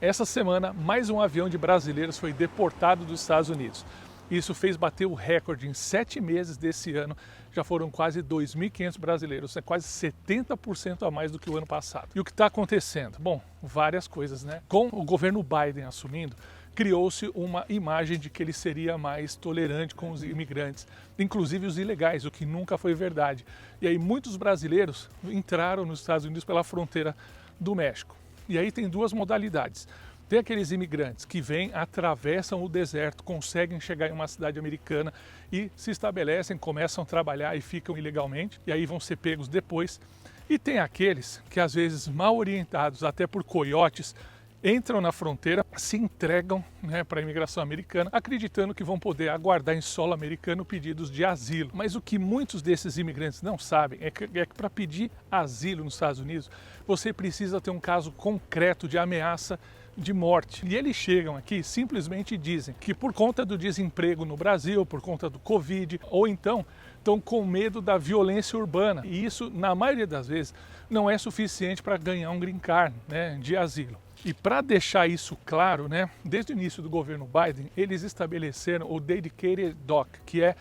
Essa semana, mais um avião de brasileiros foi deportado dos Estados Unidos. Isso fez bater o recorde em 7 meses desse ano. Já foram quase 2.500 brasileiros, é quase 70% a mais do que o ano passado. E o que está acontecendo? Bom, várias coisas, né? Com o governo Biden assumindo, criou-se uma imagem de que ele seria mais tolerante com os imigrantes, inclusive os ilegais, o que nunca foi verdade. E aí muitos brasileiros entraram nos Estados Unidos pela fronteira do México. E aí tem duas modalidades. Tem aqueles imigrantes que vêm, atravessam o deserto, conseguem chegar em uma cidade americana e se estabelecem, começam a trabalhar e ficam ilegalmente, e aí vão ser pegos depois. E tem aqueles que, às vezes mal orientados, até por coiotes, entram na fronteira, se entregam, para a imigração americana, acreditando que vão poder aguardar em solo americano pedidos de asilo. Mas o que muitos desses imigrantes não sabem é que para pedir asilo nos Estados Unidos, você precisa ter um caso concreto de ameaça de morte. E eles chegam aqui e simplesmente dizem que por conta do desemprego no Brasil, por conta do Covid, ou então estão com medo da violência urbana. E isso, na maioria das vezes, não é suficiente para ganhar um green card, de asilo. E para deixar isso claro, desde o início do governo Biden, eles estabeleceram o Dedicated Dock, que é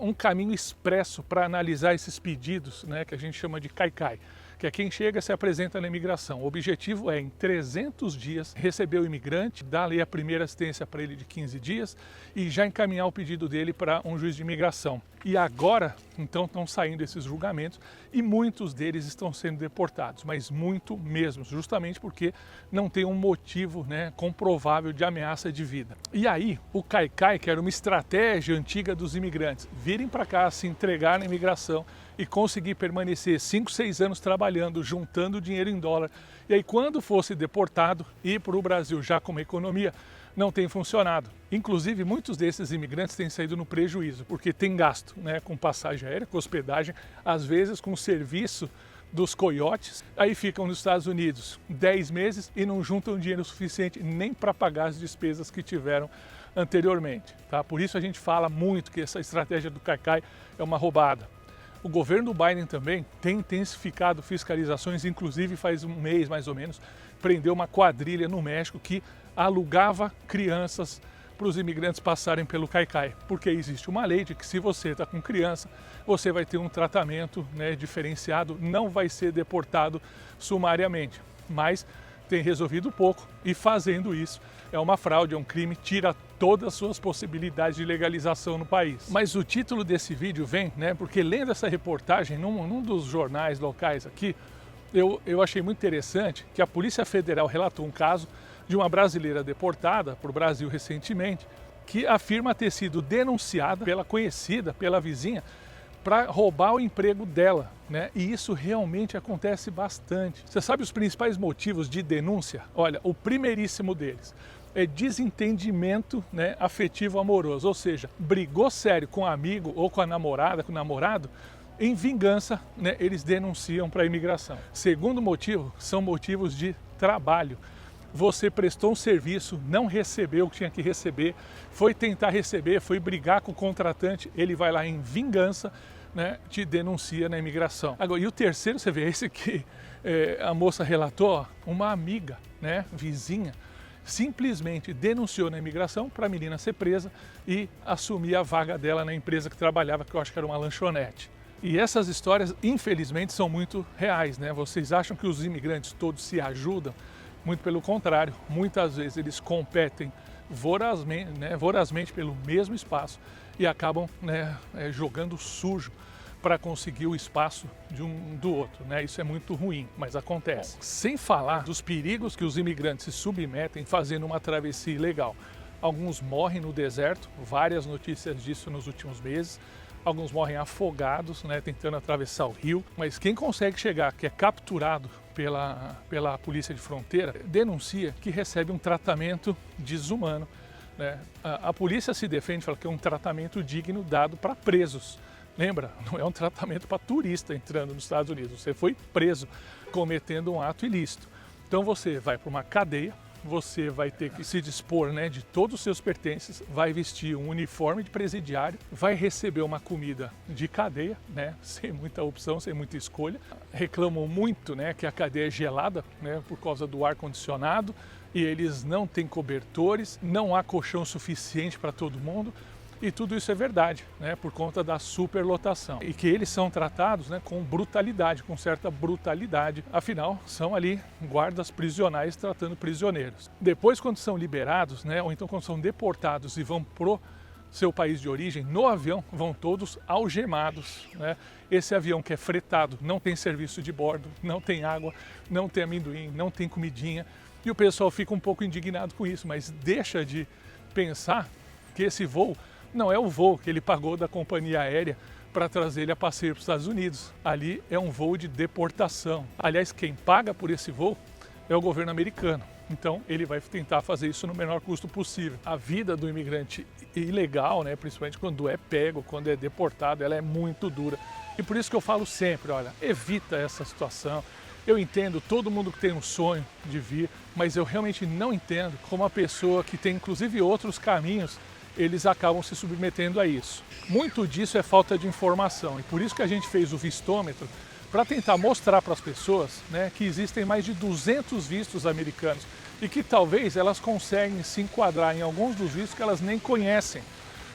um caminho expresso para analisar esses pedidos, que a gente chama de CAICAI, que é quem chega e se apresenta na imigração. O objetivo é, em 300 dias, receber o imigrante, dar ali a primeira assistência para ele de 15 dias e já encaminhar o pedido dele para um juiz de imigração. E agora, então, estão saindo esses julgamentos e muitos deles estão sendo deportados, mas muito mesmo, justamente porque não tem um motivo comprovável de ameaça de vida. E aí, o CAICAI, que era uma estratégia antiga dos imigrantes, virem para cá, se entregar na imigração e conseguir permanecer 5, 6 anos trabalhando, juntando dinheiro em dólar, e aí quando fosse deportado, ir para o Brasil já com uma economia, não tem funcionado. Inclusive, muitos desses imigrantes têm saído no prejuízo, porque tem gasto com passagem aérea, com hospedagem, às vezes com serviço dos coiotes, aí ficam nos Estados Unidos 10 meses e não juntam dinheiro suficiente nem para pagar as despesas que tiveram anteriormente. Tá? Por isso a gente fala muito que essa estratégia do CAICAI é uma roubada. O governo Biden também tem intensificado fiscalizações, inclusive faz um mês mais ou menos, prendeu uma quadrilha no México que alugava crianças para os imigrantes passarem pelo CAICAI, porque existe uma lei de que se você está com criança, você vai ter um tratamento diferenciado, não vai ser deportado sumariamente, mas tem resolvido pouco e fazendo isso é uma fraude, é um crime, tira todas as suas possibilidades de legalização no país. Mas o título desse vídeo vem, porque lendo essa reportagem num dos jornais locais aqui, eu achei muito interessante que a Polícia Federal relatou um caso de uma brasileira deportada para o Brasil recentemente, que afirma ter sido denunciada pela conhecida, pela vizinha, para roubar o emprego dela, E isso realmente acontece bastante. Você sabe os principais motivos de denúncia? Olha, o primeiríssimo deles é desentendimento afetivo amoroso, ou seja, brigou sério com um amigo ou com a namorada, com o namorado, em vingança, eles denunciam para a imigração. Segundo motivo, são motivos de trabalho. Você prestou um serviço, não recebeu o que tinha que receber, foi tentar receber, foi brigar com o contratante, ele vai lá em vingança, te denuncia na imigração. Agora, e o terceiro, você vê, esse que a moça relatou, uma amiga, vizinha, simplesmente denunciou na imigração para a menina ser presa e assumir a vaga dela na empresa que trabalhava, que eu acho que era uma lanchonete. E essas histórias, infelizmente, são muito reais, Vocês acham que os imigrantes todos se ajudam? Muito pelo contrário, muitas vezes eles competem vorazmente pelo mesmo espaço e acabam jogando sujo para conseguir o espaço de um do outro. Isso é muito ruim, mas acontece. Sem falar dos perigos que os imigrantes se submetem fazendo uma travessia ilegal. Alguns morrem no deserto, várias notícias disso nos últimos meses. Alguns morrem afogados, tentando atravessar o rio. Mas quem consegue chegar, que é capturado pela polícia de fronteira, denuncia que recebe um tratamento desumano. A polícia se defende, fala que é um tratamento digno dado para presos. Lembra? Não é um tratamento para turista entrando nos Estados Unidos. Você foi preso cometendo um ato ilícito. Então você vai para uma cadeia, você vai ter que se dispor, né, de todos os seus pertences, vai vestir um uniforme de presidiário, vai receber uma comida de cadeia, né, sem muita opção, sem muita escolha. Reclamam muito, né, que a cadeia é gelada, né, por causa do ar-condicionado, e eles não têm cobertores, não há colchão suficiente para todo mundo. E tudo isso é verdade, né, por conta da superlotação. E que eles são tratados, né, com brutalidade, com certa brutalidade. Afinal, são ali guardas prisionais tratando prisioneiros. Depois, quando são liberados, né, ou então quando são deportados e vão pro seu país de origem, no avião vão todos algemados, né? Esse avião que é fretado, não tem serviço de bordo, não tem água, não tem amendoim, não tem comidinha. E o pessoal fica um pouco indignado com isso, mas deixa de pensar que esse voo não é o voo que ele pagou da companhia aérea para trazer ele a passeio para os Estados Unidos. Ali é um voo de deportação. Aliás, quem paga por esse voo é o governo americano. Então, ele vai tentar fazer isso no menor custo possível. A vida do imigrante ilegal, né, principalmente quando é pego, quando é deportado, ela é muito dura. E por isso que eu falo sempre, olha, evita essa situação. Eu entendo todo mundo que tem um sonho de vir, mas eu realmente não entendo como a pessoa que tem inclusive outros caminhos, eles acabam se submetendo a isso. Muito disso é falta de informação e por isso que a gente fez o vistômetro para tentar mostrar para as pessoas, né, que existem mais de 200 vistos americanos e que talvez elas conseguem se enquadrar em alguns dos vistos que elas nem conhecem.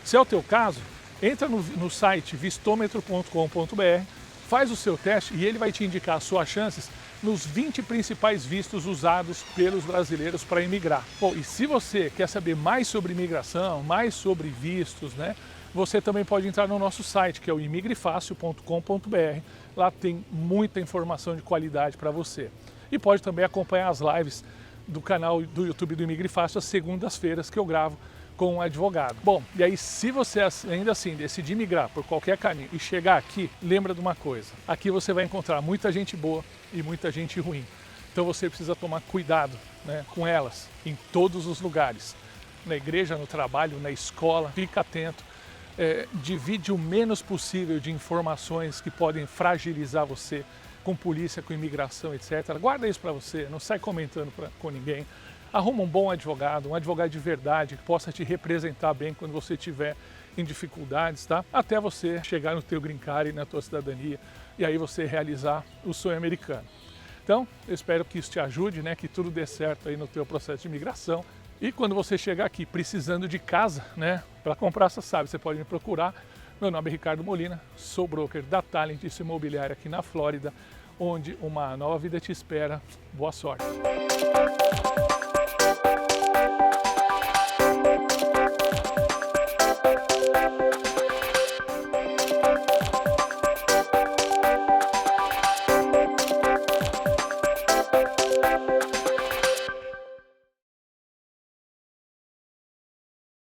Se é o teu caso, entra no site vistômetro.com.br, faz o seu teste e ele vai te indicar as suas chances nos 20 principais vistos usados pelos brasileiros para imigrar. Bom, e se você quer saber mais sobre imigração, mais sobre vistos, né, você também pode entrar no nosso site, que é o imigrefácil.com.br. Lá tem muita informação de qualidade para você. E pode também acompanhar as lives do canal do YouTube do Imigre Fácil às segundas-feiras que eu gravo com um advogado. Bom, e aí se você ainda assim decidir migrar por qualquer caminho e chegar aqui, lembra de uma coisa. Aqui você vai encontrar muita gente boa e muita gente ruim. Então você precisa tomar cuidado, né, com elas em todos os lugares. Na igreja, no trabalho, na escola, fica atento. Divide o menos possível de informações que podem fragilizar você com polícia, com imigração, etc. Guarda isso para você, não sai comentando com ninguém. Arruma um bom advogado, um advogado de verdade que possa te representar bem quando você estiver em dificuldades, tá? Até você chegar no teu green card e na tua cidadania e aí você realizar o sonho americano. Então, eu espero que isso te ajude, né? Que tudo dê certo aí no teu processo de imigração. E quando você chegar aqui precisando de casa, né, para comprar, você sabe, você pode me procurar. Meu nome é Ricardo Molina, sou broker da Talent Imobiliária aqui na Flórida, onde uma nova vida te espera. Boa sorte!